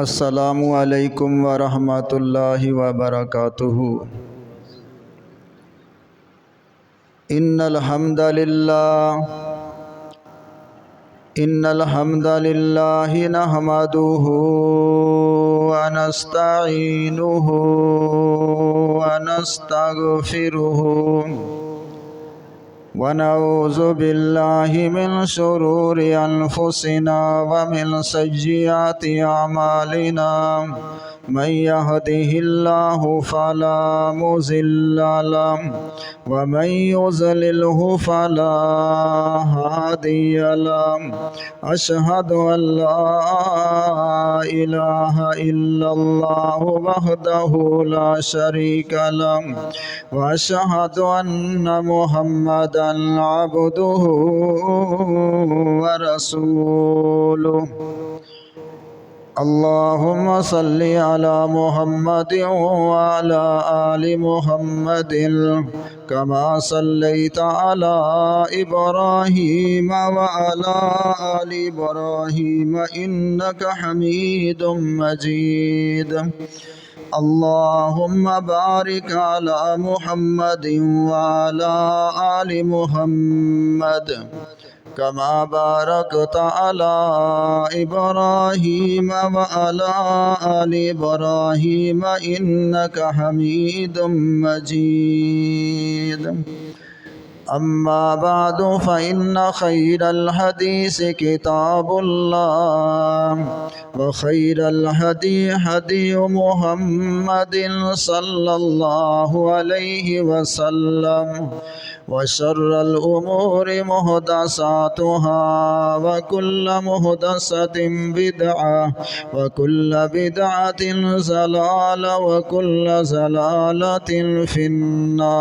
السلام علیکم ورحمۃ اللہ وبرکاتہ۔ ان الحمد للہ نحمدہ ونستعینہ ونستغفرہ ونعوذ باللہ من شرور انفسنا ومن سیئات اعمالنا من يهده الله فلا مضل له ومن يضلله فلا هادي له أشهد أن لا إله إلا الله وحده لا شريك له وأشهد أن محمدا عبده ورسوله۔ اللهم صل على محمد وعلى آل محمد كما صليت على إبراهيم وعلى آل إبراهيم إنك حميد مجيد۔ اللهم بارك على محمد وعلى آل محمد كما باركت على إبراهيم وعلى آل إبراهيم إنك حميد مجيد۔ أما بعد فإن خير الحديث كتاب الله وخير الهدي هدي محمد صلى الله عليه وسلم وشر الأمور محدثاتها وكل محدثة بدعة وكل بدعة ضلالة وكل ضلالة في النار۔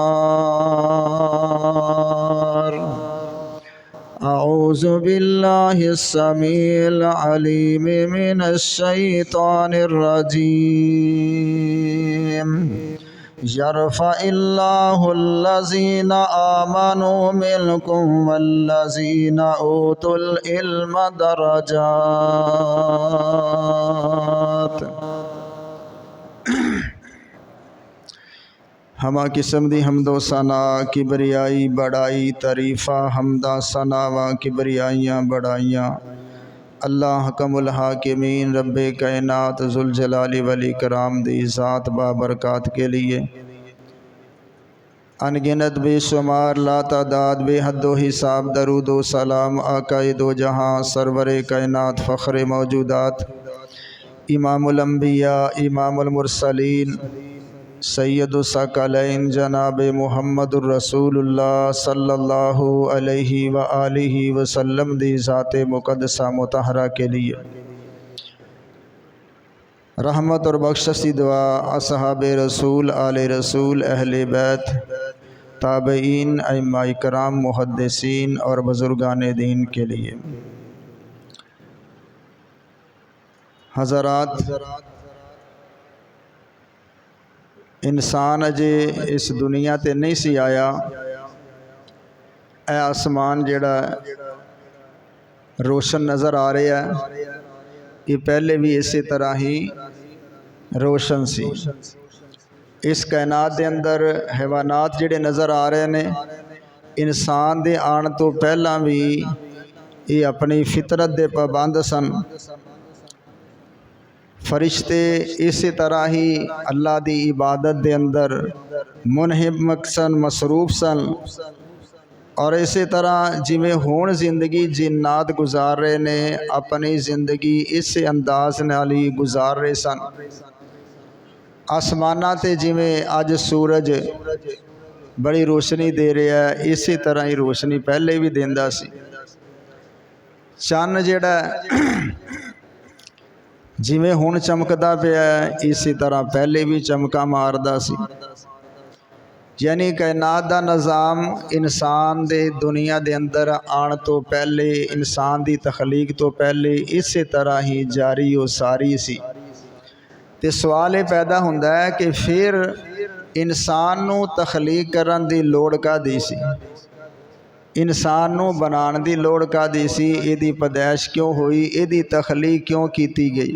أعوذ بالله السميع العليم من الشيطان الرجيم۔ يرفع الله الذين آمنوا منكم والذين أوتوا العلم درجات۔ ہما قسم دی حمد و ثنا کبریائی بڑائی تعریفہ حمدہ ثنا و کبریائیاں بڑائیاں اللہ حکم الحاکمین رب کائنات ذوالجلال والاکرام دی ذات بابرکات کے لیے انگنت بے شمار لا تعداد بے حد و حساب درود و سلام آقا دو جہاں سرور کائنات فخر موجودات امام الانبیاء امام المرسلین سید الثقلین جناب محمد الرسول اللہ صلی اللہ علیہ وآلہ وسلم دی ذات مقدسہ مطہرہ کے لیے رحمت اور بخشش دعا اصحاب رسول آل رسول اہل بیت تابعین ائمہ کرام محدثین اور بزرگان دین کے لیے۔ حضرات، انسان اجے اس دنیا تے نہیں سی آیا، اے آسمان جڑا روشن نظر آ رہا ہے یہ پہلے بھی اسی طرح ہی روشن سی۔ اس کائنات دے اندر حیوانات جڑے نظر آ رہے نے انسان دے آن تو پہلا بھی یہ اپنی فطرت دے پابند سن۔ فرشتے اسی طرح ہی اللہ دی عبادت دے اندر منہمک سن، مصروف سن، اور اسی طرح جویں ہون زندگی جنات گزار رہے نے اپنی زندگی اس انداز نالی گزار رہے سن۔ آسمانہ تے جویں اج سورج بڑی روشنی دے رہا ہے اسی طرح ہی روشنی پہلے بھی دیندا سی۔ چن جڑا جویں ہون چمکدا پیا ہے اسی طرح پہلے بھی چمکا ماردا سی۔ یعنی کائنات دا نظام انسان دے دنیا دے اندر آن تو پہلے انسان دی تخلیق تو پہلے اسی طرح ہی جاری و ساری سی۔ تے سوال یہ پیدا ہوندا ہے کہ پھر انسان نو تخلیق کرن دی لوڑ کا دی سی؟ انسان نو بنان دی لوڑ کا دی سی؟ ایدی پیدائش کیوں ہوئی؟ ایدی تخلیق کیوں کیتی گئی؟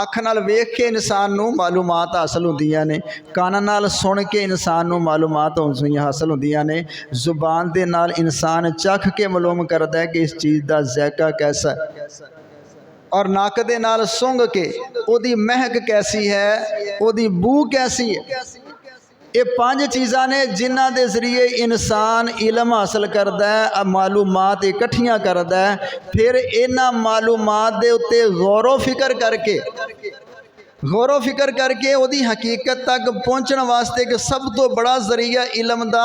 ਅੱਖ ਨਾਲ ਵੇਖ ਕੇ ਇਨਸਾਨ ਨੂੰ ਮਾਲੂਮਾਤ ਹਾਸਲ ਹੁੰਦੀਆਂ ਨੇ, ਕੰਨ ਨਾਲ ਸੁਣ ਕੇ ਇਨਸਾਨ ਨੂੰ ਮਾਲੂਮਾਤ ਹਾਸਲ ਹੁੰਦੀਆਂ ਨੇ, ਜ਼ੁਬਾਨ ਦੇ ਨਾਲ ਇਨਸਾਨ ਚੱਖ ਕੇ ਮਾਲੂਮ ਕਰਦਾ ਹੈ ਕਿ ਇਸ ਚੀਜ਼ ਦਾ ਜ਼ਾਇਕਾ ਕੈਸਾ ਹੈ, ਔਰ ਨੱਕ ਦੇ ਨਾਲ ਸੁੰਘ ਕੇ ਉਹਦੀ ਮਹਿਕ ਕੈਸੀ ਹੈ, ਉਹਦੀ ਬੂ ਕੈਸੀ ਹੈ। ਇਹ 5 ਚੀਜ਼ਾਂ ਨੇ ਜਿਨ੍ਹਾਂ ਦੇ ਜ਼ਰੀਏ ਇਨਸਾਨ ਇਲਮ ਹਾਸਲ ਕਰਦਾ ਹੈ, ਮਾਲੂਮਾਤ ਇਕੱਠੀਆਂ ਕਰਦਾ ਹੈ। ਫਿਰ ਇਹਨਾਂ ਮਾਲੂਮਾਤ ਦੇ ਉੱਤੇ ਗੌਰੋ ਫਿਕਰ ਕਰਕੇ ਉਹਦੀ ਹਕੀਕਤ ਤੱਕ ਪਹੁੰਚਣ ਵਾਸਤੇ ਕਿ ਸਭ ਤੋਂ ਬੜਾ ਜ਼ਰੀਆ ਇਲਮ ਦਾ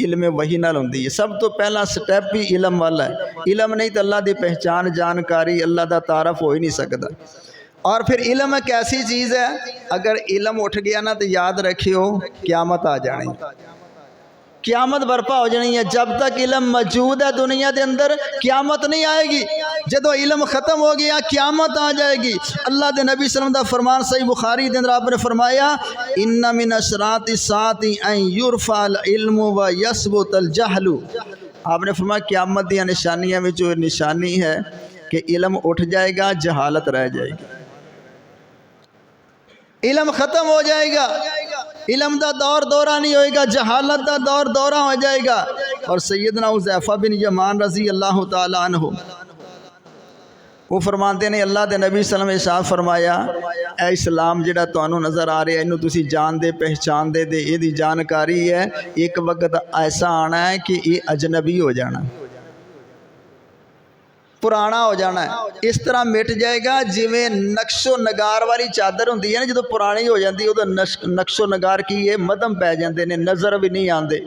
علم وحی نال ہوندی ہے۔ سب تو پہلا سٹیپ بھی علم والا ہے، علم نہیں تو اللہ دی پہچان جانکاری اللہ دا تعارف ہو ہی نہیں سکتا۔ اور پھر علم ایک ایسی چیز ہے، اگر علم اٹھ گیا نا تو یاد رکھیو قیامت آ جانی، قیامت برپا ہو جانی ہے۔ جب تک علم موجود ہے دنیا دے اندر قیامت نہیں آئے گی، جدو علم ختم ہو گیا قیامت آ جائے گی۔ اللہ دے نبی صلی اللہ علیہ وسلم دا فرمان صحیح بخاری دے اندر آپ نے فرمایا ان من اشراط الساعۃ ان یرفع العلم ویثبت الجہل۔ آپ نے فرمایا قیامت دی نشانیاں میں جو نشانی ہے کہ علم اٹھ جائے گا، جہالت رہ جائے گی، علم ختم ہو جائے گا، علم دا دور دورہ نہیں ہوئے گا، جہالت دا دور دورہ ہو جائے گا۔ اور سیدنا حذیفہ بن یمان رضی اللہ تعالی عنہ وہ فرماتے ہیں اللہ دے نبی صلی اللہ علیہ وسلم نے فرمایا اے اسلام جڑا تانوں نظر آ رہا ہے اینو تسی جان دے پہچان دے یہ دی جانکاری ہے، ایک وقت ایسا آنا ہے کہ یہ اجنبی ہو جانا، پرانا ہو جانا ہے، اس طرح مٹ جائے گا جویں نقش و نگار والی چادر ہوندی ہے نا، جدو پرانی ہو جاندی وہ نقش و نگار کی ہے مدھم پی جاندے نے، نظر بھی نہیں آندے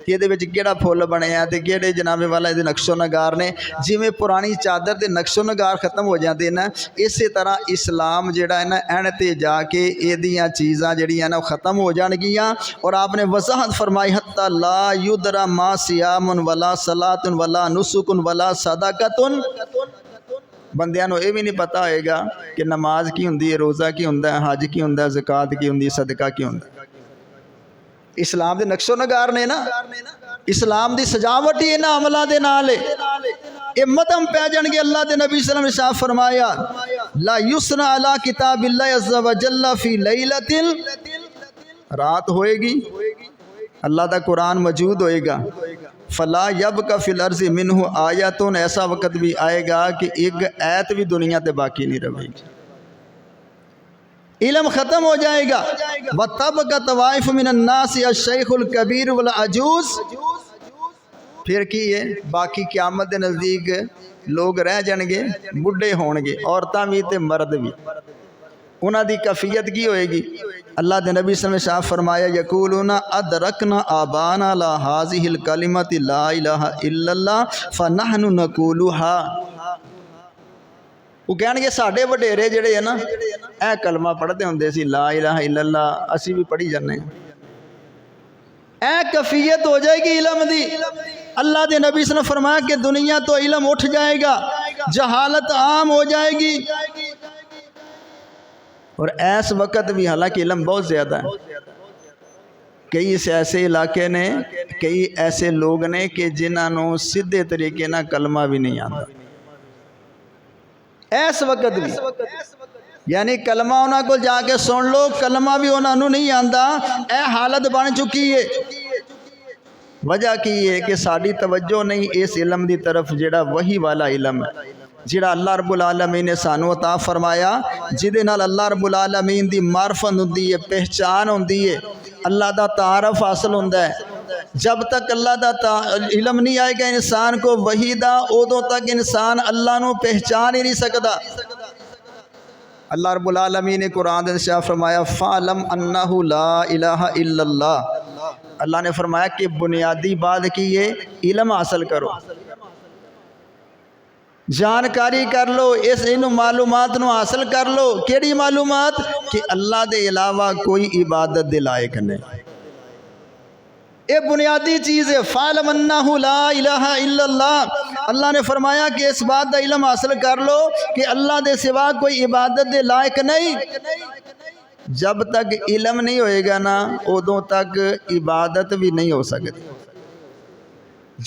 یہ دے وچ کیڑا پھول بنیا تے کیڑے جناب والا یہ نقش و نگار نے، جویں پرانی چادر دے نقش و نگار ختم ہو جاندے نا، اسی طرح اسلام جڑا ہے نا اینڈ تے جا کے ایدیاں چیزاں جڑیاں نا ختم ہو جان گیاں۔ اور آپ نے وضاحت فرمائی حتی لا یدرا ما صیام ولا صلاۃ ولا نسک ولا صدقۃ، بندیاں نو یہ بھی نہیں پتا ہوئے گا کہ نماز کی ہوندی ہے، روزہ کی ہوندا ہے، حج کی ہوندا ہے، زکوٰۃ کی ہوندی ہے، صدقہ کی ہوندا ہے۔ اسلام دے نقش و نگار نے نا، اسلام دی سجاوٹ ہی انہاں عملاں دے نال ہے، اے مدھم پہ جان گے۔ اللہ دے نبی صلی اللہ علیہ وسلم نے فرمایا لا یسرا علی کتاب اللہ عز وجل فی لیلۃ، رات ہوئے گی اللہ دا قرآن موجود ہوئے گا، فلا یبقى فی الارض منہ آیۃ، ایسا وقت بھی آئے گا کہ ایک آیت بھی دنیا تے باقی نہیں رہے گی، علم ختم ہو جائے گا۔ وَتَبْقَى طَوَائِفُ مِنَ النَّاسِ الشَّيْخُ الْكَبِيرُ وَالْعَجُوزُ، پھر کی ہے باقی قیامت دے نزدیک لوگ رہ جان گے، بڈھے ہون گے، عورتاں بھی تے مرد بھی، انہاں دی کیفیت کی ہوئے گی؟ اللہ دے نبی صلی اللہ علیہ وسلم فرمایا یقولون ادرکنا آبانا لا هذه الکلمۃ لا الہ الا اللہ فنحن نقولها، وہ کہن گے ساڈے وڈیرے جڑے ہیں نا اے کلمہ پڑھتے ہوندے سی لا الہ الا اللہ، اسی بھی پڑھی جانے ہیں، اے کیفیت ہو جائے گی علم دی۔ اللہ دے نبی صلی اللہ علیہ وسلم نے فرمایا کہ دنیا تو علم اٹھ جائے گا، جہالت عام ہو جائے گی، اور ایس وقت بھی حالانکہ علم بہت زیادہ ہے، کئی ایسے علاقے نے، کئی ایسے لوگ نے کہ جنہاں نو سیدھے طریقے نہ کلمہ بھی نہیں آتا، ایس وقت بھی، یعنی کلمہ انہاں کو جا کے سن لو، کلمہ بھی انہاں نو نہیں آندا، اے حالت بن چکی ہے۔ وجہ کی ہے کہ ساری توجہ نہیں اس علم دی طرف جڑا وحی والا علم ہے، جڑا اللہ رب العالمین نے سانو عطا فرمایا، جدے نال اللہ رب العالمین دی معرفت ہوندی ہے، پہچان ہوندی ہے، اللہ دا تعارف حاصل ہوندا ہے۔ جب تک اللہ دا علم نہیں آئے گا انسان کو وحی دا، ادوں تک انسان اللہ نو پہچان ہی نہیں سکتا۔ اللہ رب العالمین نے قرآن دے شاہ فرمایا فَعْلَمْ أَنَّهُ لَا إِلَهَ إِلَّا اللَّهُ، اللہ نے فرمایا کہ بنیادی بات کی یہ علم حاصل کرو، جانکاری کر لو، اس انہوں معلومات نو حاصل کر لو۔ کیڑی معلومات؟ کہ اللہ دے علاوہ کوئی عبادت دے لائق نہیں، یہ بنیادی چیز ہے۔ فَعْلَمْ أَنَّهُ لَا إِلَهَ إِلَّا اللَّهُ، اللہ نے فرمایا کہ اس بات دا علم حاصل کر لو کہ اللہ دے سوا کوئی عبادت دے لائق نہیں۔ جب تک علم نہیں ہوئے گا نا ادوں تک عبادت بھی نہیں ہو سکتی،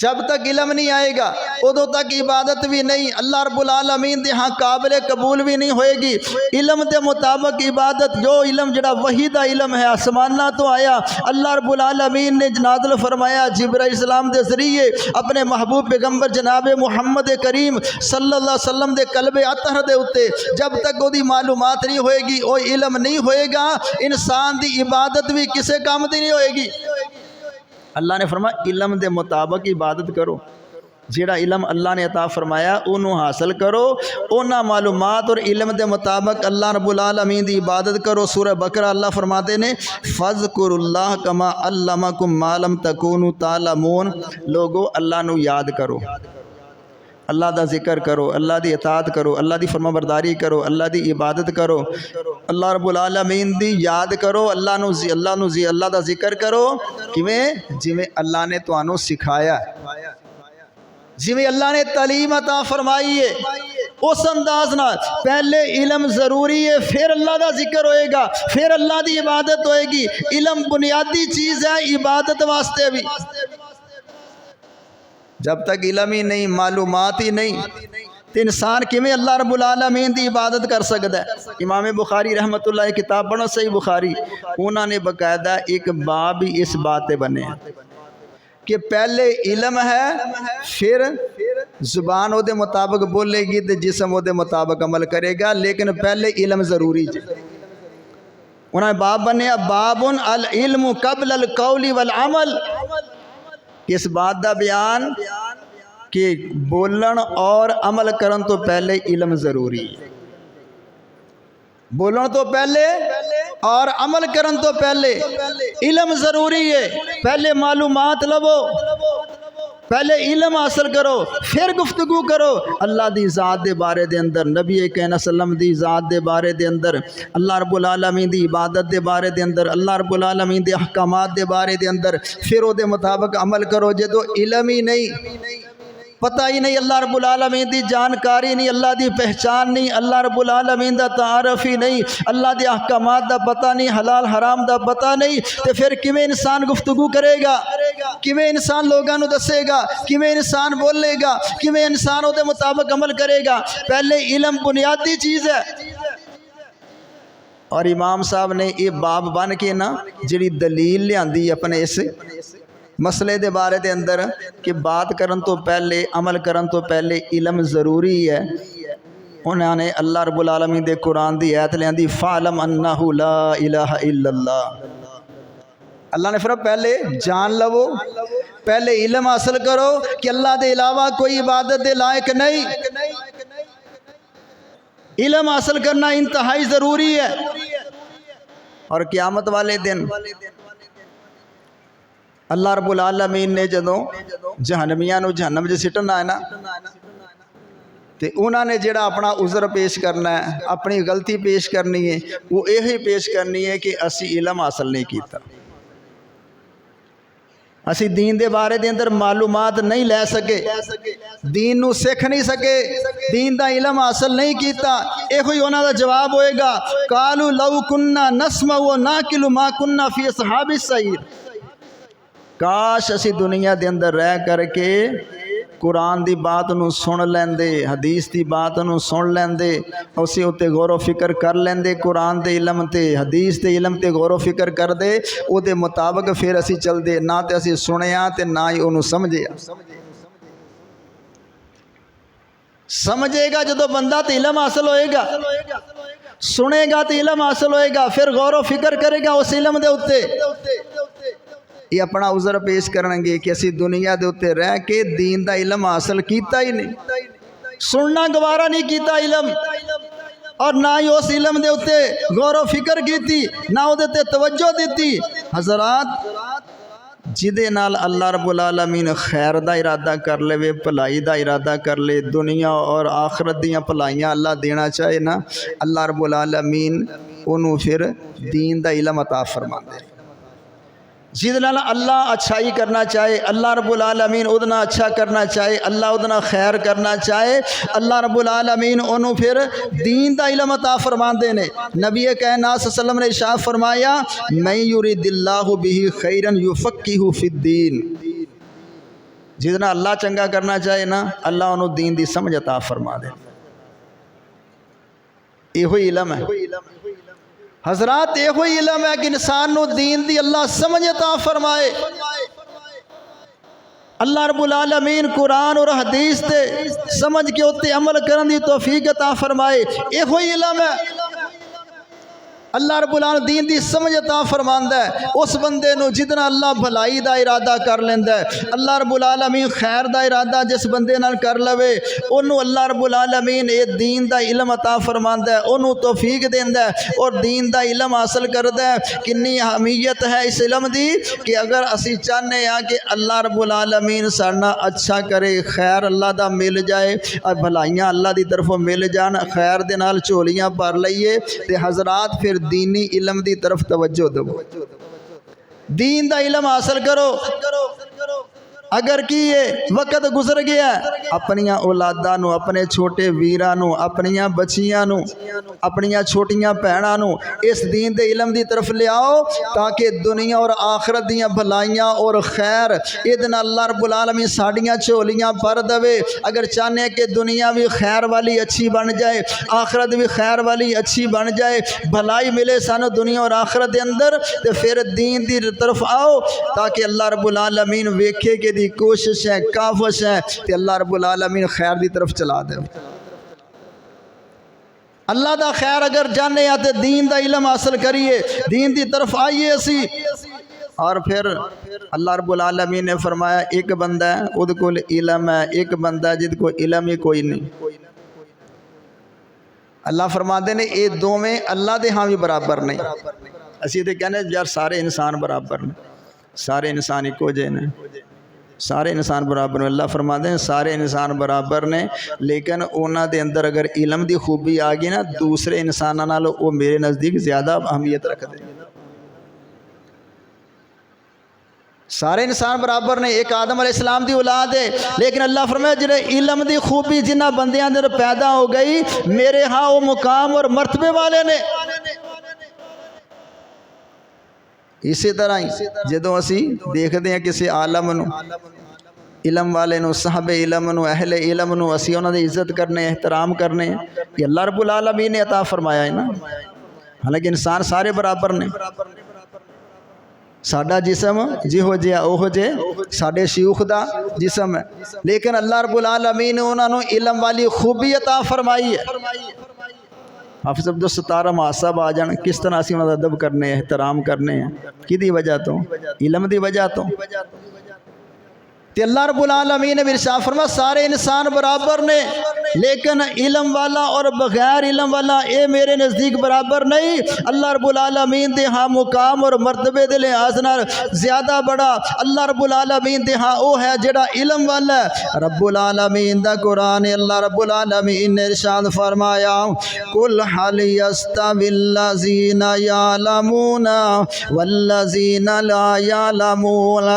جب تک علم نہیں آئے گا ادوں تک عبادت بھی نہیں، اللہ رب العالمین دے ہاں قابل قبول بھی نہیں ہوئے گی۔ علم دے مطابق عبادت، جو علم جڑا وحی دا علم ہے آسمانہ تو آیا، اللہ رب العالمین نے نازل فرمایا جبرائیل السلام دے ذریعے اپنے محبوب پیغمبر جناب محمد کریم صلی اللہ علیہ وسلم دے قلب اطہر دے اتے، جب تک وہ دی معلومات نہیں ہوئے گی، وہ علم نہیں ہوئے گا، انسان دی عبادت بھی کسے کام دی نہیں ہوئے گی۔ اللہ نے فرمایا علم دے مطابق عبادت کرو، جیڑا علم اللہ نے عطا فرمایا انہوں حاصل کرو، اونا معلومات اور علم دے مطابق اللہ رب العالمین دی عبادت کرو۔ سورہ بقرہ اللہ فرماتے نے فَاذْكُرُوا اللَّهَ كَمَا عَلَّمَكُم مَّا لَمْ تَكُونُوا تَعْلَمُونَ۔ لوگو اللہ نو یاد کرو، اللہ دا ذکر کرو، اللہ دی اطاعت کرو، اللہ دی فرما برداری کرو، اللہ دی عبادت کرو، اللہ رب العالمین دی یاد کرو، اللہ دا ذکر کرو، جویں اللہ نے تانوں سکھایا ہے، جویں اللہ نے تعلیم عطا فرمائی ہے، اس انداز نال پہلے علم ضروری ہے، پھر اللہ دا ذکر ہوئے گا، پھر اللہ دی عبادت ہوئے گی۔ علم بنیادی چیز ہے عبادت واسطے بھی۔ جب تک علم ہی نہیں، معلومات ہی نہیں، تو انسان کیویں اللہ رب العالمین دی عبادت کر سکتا ہے؟ امام بخاری رحمۃ اللہ کتاب پڑھو صحیح بخاری، انہوں نے باقاعدہ ایک باب ہی اس بات پہ بنے کہ پہلے علم ہے، پھر زبان او دے مطابق بولے گی تو جسم او دے مطابق عمل کرے گا، لیکن پہلے علم ضروری ہے۔ انہوں نے باب بنیا باب العلم قبل القول والعمل، اس بات دا بیان کہ بولن اور عمل کرن تو پہلے علم ضروری ہے، بولن تو پہلے اور عمل کرن تو پہلے علم ضروری ہے۔ پہلے معلومات لو، پہلے علم حاصل کرو، پھر گفتگو کرو اللہ دی ذات دے بارے دے اندر، نبی کریم صلی اللہ علیہ وسلم دی ذات دے بارے دے اندر، اللہ رب العالمین دی عبادت دے بارے دے اندر، اللہ رب العالمین دے احکامات دے بارے دے اندر، پھر او دے مطابق عمل کرو۔ جدو علم ہی نہیں، پتہ ہی نہیں، اللہ رب العالمین دی جانکاری نہیں، اللہ دی پہچان نہیں، اللہ رب العالمین دا تعارف ہی نہیں، اللہ دے احکامات دا پتہ نہیں، حلال حرام دا پتہ نہیں، تو پھر کیویں انسان گفتگو کرے گا، کیویں انسان لوگاں نو دسے گا، کیویں انسان بولے گا، کیویں انسان او دے مطابق عمل کرے گا؟ پہلے علم بنیادی چیز ہے۔ اور امام صاحب نے یہ باب بن کے نا جڑی دلیل لیاندی اپنے اس مسئلے دے بارے دے اندر کہ بات کرن تو پہلے، عمل کرن تو پہلے علم ضروری ہے، انہوں نے اللہ رب العالمین دے قرآن دی آیت لیاندی فَعْلَمْ أَنَّهُ لَا إِلَهَ إِلَّا اللَّهُ۔ اللہ نے فرمایا پہلے جان لو، پہلے علم حاصل کرو کہ اللہ دے علاوہ کوئی عبادت دے لائق نہیں۔ علم حاصل کرنا انتہائی ضروری ہے۔ اور قیامت والے دن اللہ رب العالمین نے جدوں جہنمیاں نو جہنم جو سٹنا ہے نا، تو انہوں نے جڑا اپنا عذر پیش کرنا ہے، اپنی غلطی پیش کرنی ہے، وہ یہی پیش کرنی ہے کہ اسی علم حاصل نہیں کیتا، اسی دین دے بارے دے اندر معلومات نہیں لے سکے، دین نو سکھ نہیں سکے، دین دا علم حاصل نہیں کیتا۔ اے ہوئی انہاں دا جواب ہوئے گا قالوا لو کننا نسمع ونعقل ما کننا فی اصحاب السعیر۔ کاش اسی دنیا دے اندر رہ کر کے قرآن دی بات نو سن لیندے، حدیث دی بات نو سن لیندے، اسی اتے غور و فکر کر لیندے، قرآن دے علم تے حدیث دے علم تے غور و فکر کر دے، او دے مطابق پھر اسی چل دے، نہ تے اسی سنیا تے نہ ہی انہوں سمجھے گا جدو بندہ تے علم حاصل ہوئے گا، سنے گا تے علم حاصل ہوئے گا، پھر غور و فکر کرے گا اس علم دے اتے، یہ اپنا عذر پیش کریں گے کہ اسی دنیا دے اتے رہ کے دین دا علم حاصل کیتا ہی نہیں، سننا گوارا نہیں کیتا علم، اور نہ ہی اس علم دے اتے غور و فکر کیتی، نہ او دے تے توجہ دیتی۔ حضرات جدے نال اللہ رب العالمین خیر دا ارادہ کر لے، بھلائی دا ارادہ کر لے، دنیا اور آخرت دیاں بھلائیاں اللہ دینا چاہے نا، اللہ رب العالمین انہوں پھر دین دا علم عطا فرماندے۔ جس نال اللہ اچھائی کرنا چاہے، اللہ رب العالمین ادنا اچھا کرنا چاہے، اللہ ادنا خیر کرنا چاہے، اللہ رب العالمین انہوں پھر دین دا علم عطا فرماندے نے۔ نبی کائنات صلی اللہ علیہ وسلم نے ارشاد فرمایا من یرید اللہ بہ خیرا یفقہہ فی الدین، جس نال اللہ چنگا کرنا چاہے نا، اللہ انہوں دین دی سمجھ عطا فرما دے۔ یہ ہوئی علم ہے حضرات، یہ ہوئی علم ہے کہ انسان نو دین دی اللہ سمجھ عطا فرمائے، اللہ رب العالمین قرآن اور حدیث تے سمجھ کے اتے عمل کرن دی توفیق عطا فرمائے، یہ ہوئی علم ہے۔ اللہ رب العالمین دین دی سمجھ عطا فرماندا ہے اس بندے نو جتنا اللہ بھلائی دا ارادہ کر لیندا ہے۔ اللہ رب العالمین خیر دا ارادہ جس بندے نال کر لوے اونوں اللہ رب العالمین اے دین دا علم عطا فرماندا ہے، اونوں توفیق دیندا ہے اور دین دا علم حاصل کردا ہے۔ کنی اہمیت ہے اس علم دی کہ اگر اسی چاہنے ہاں کہ اللہ رب العالمین ساڈا اچھا کرے، خیر اللہ دا مل جائے اور بھلائیاں اللہ دی طرفوں مل جان، خیر دے نال جھولیاں بھر لئیے تے حضرات پھر دینی علم دی طرف توجہ دو، دین دا علم حاصل کرو۔ اگر کیے وقت گزر گیا اپنیاں اولاداں نو، اپنے چھوٹے ویراں نو، اپنیاں بچیاں نو، اپنیاں چھوٹیاں بہناں نو اس دین دے علم دی طرف لے آؤ تاکہ دنیا اور آخرت دیاں بھلائیاں اور خیر ادن اللہ رب العالمین ساڑیاں جھولیاں بھر دے۔ اگر چاہنے کہ دنیا بھی خیر والی اچھی بن جائے، آخرت بھی خیر والی اچھی بن جائے، بھلائی ملے سانو دنیا اور آخرت دے اندر، تو پھر دین دی طرف آؤ تاکہ اللہ رب العالمین ویکھے کہ دی کوشش ہے، کافش ہے کہ اللہ رب العالمین خیر دی طرف چلا دے۔ اللہ دا خیر اگر جانے آتے دین دا علم حاصل کریے، دین دی طرف آئیے اسی۔ اور پھر اللہ رب العالمین نے فرمایا ایک بندہ ہے اُد کو علم ہے، ایک بندہ ہے جد کو علم ہی کوئی نہیں۔ اللہ فرماتے نے اے دو میں اللہ دے ہاں بھی برابر نہیں۔ اسی تے کہنے یار سارے انسان برابر نہیں، سارے انسان ایک ہو جائے، سارے انسان برابر ہیں۔ اللہ فرماتے ہیں سارے انسان برابر نے لیکن اونا دے اندر اگر علم دی خوبی آگی نا دوسرے انساناں نالوں وہ میرے نزدیک زیادہ اہمیت رکھ دیں۔ سارے انسان برابر نے، ایک آدم علیہ السلام دی اولاد ہے لیکن اللہ فرمایا جڑے علم دی خوبی جنہ بندیاں اندر پیدا ہو گئی میرے ہاں وہ مقام اور مرتبے والے نے۔ اسی طرح ہی جدوں اسی دیکھتے ہیں کسی عالم نو، علم والے نو، صاحب علم نو، اہل علم نو، اسی انہوں نے عزت کرنے، احترام کرنے، یہ اللہ رب العالمین نے عطا فرمایا ہے نا۔ حالانکہ انسان سارے برابر نے، ساڈا جسم جی ہو جیا او ہو جے ساڈے شیوخ دا جسم ہے لیکن اللہ رب العالمین نے انہوں نے علم والی خوبی عطا فرمائی ہے۔ حافظ عبدالستار محاسب آ جان کس طرح اسی انہوں نے ادب کرنے، احترام کرنے ہیں، کی دی وجہ تو علم دی وجہ تو تے اللہ رب العالمین نے ارشاد فرمایا سارے انسان برابر نے لیکن علم والا اور بغیر علم والا اے میرے نزدیک برابر نہیں۔ اللہ رب العالمین دے ہاں مقام اور مرتبے دے لحاظ نال زیادہ بڑا اللہ رب العالمین دے ہاں او ہے جڑا علم والا ہے۔ رب العالمین دا قرآن اللہ رب العالمین نے ارشاد فرمایا قل هل يستوي الذين يعلمون والذين لا يعلمون۔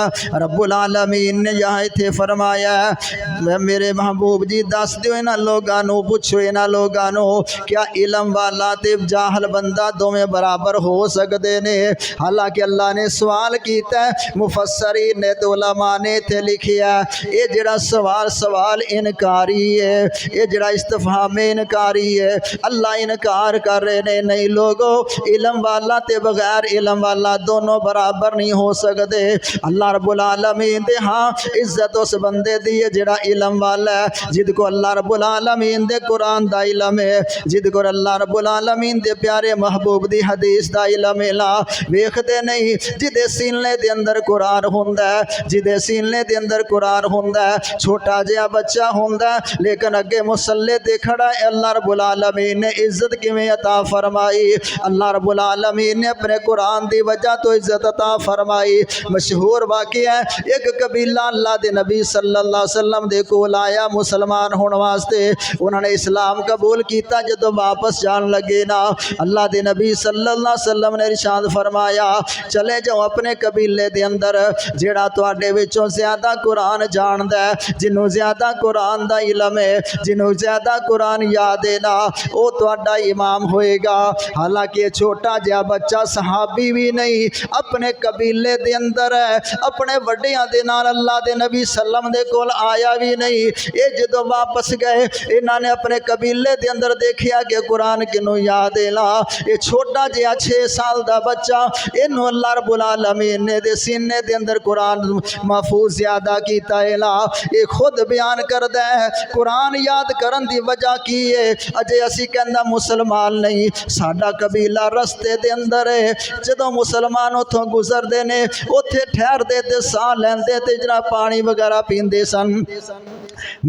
رب العالمین نے یہاں تھے فرمایا ہے میرے محبوب جی دس دیو انہاں لوگانو، پوچھو انہاں لوگانو کیا علم والا تے جاہل بندہ دو میں برابر ہو سکتے نے؟ حالانکہ اللہ نے سوال کیتا ہے، مفسرین نے تو علماء نے تے لکھیا اے جڑا سوال انکاری ہے، اے جڑا استفہام انکاری ہے، اللہ انکار کر رہے نے نہیں لوگو علم والا تے بغیر علم والا دونوں برابر نہیں ہو سکتے۔ اللہ رب العالمین دے ہاں عزت اس بندے دی ہے جڑا علم والا ہے، جد کو اللہ رب العالمین دے قرآن دا علم ہے، جد کو اللہ رب العالمین دے پیارے محبوب دی حدیث دا علم ہے۔ لا ویکھدے نہیں جدے سینے دے اندر قرآن ہوندا ہے، جدے سینے دے اندر قرآن ہوندا ہے، چھوٹا جہا بچہ ہوندا ہے لیکن اگے مصلی تے کھڑا ہے، اللہ رب العالمین نے عزت کیویں عطا فرمائی؟ اللہ رب العالمین نے اپنے قرآن دی وجہ تو عزت عطا فرمائی۔ مشہور واقعہ ہے ایک قبیلہ اللہ دے نبی صلی اللہ علیہ وسلم دے کول آیا مسلمان ہون واسطے، انہوں نے اسلام قبول کیتا، جدو واپس جان لگے نا اللہ دے نبی صلی اللہ علیہ وسلم نے ارشاد فرمایا چلے جاؤ اپنے قبیلے دے اندر جیڑا تواڈے وچوں زیادہ قرآن جاندا ہے، جنوں زیادہ قرآن دا علم ہے، جنوں زیادہ قرآن یاد ہے نا او تواڈا امام ہوئے گا۔ حالانکہ چھوٹا جہا بچہ صحابی بھی نہیں، اپنے قبیلے دے اندر ہے، اپنے وڈیاں دے نال اللہ دے دے نبی سلم دے کول آیا بھی نہیں۔ یہ جدو واپس گئے انہوں نے اپنے قبیلے دے اندر دیکھیا کہ قرآن کنوں یاد لا، یہ چھوٹا جہا 6 سال دا بچہ انہوں اللہ رب العالمین نے دے سینے دے اندر قرآن محفوظ زیادہ کیتا ہے لا۔ یہ خود بیان کردہ ہے قرآن یاد کرن دی وجہ کی ہے، اجے اسی کہندہ مسلمان نہیں، ساڈا قبیلہ رستے دے اندر ہے، جدو مسلمان اتھوں گزر دے نے اتھے ٹھہر دے تے ساہ لیندے تے جناب پانی وغیرہ پیندے سن۔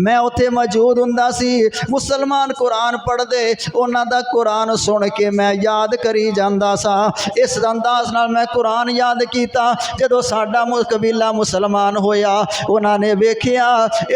میں اتھے موجود ہوندا سی، مسلمان قرآن پڑھ دے انہاں دا قرآن سن کے میں یاد کری جاندا سا۔ اس انداز نال میں قرآن یاد کیتا۔ جدو ساڈا قبیلہ مسلمان ہویا انہاں نے ویکھیا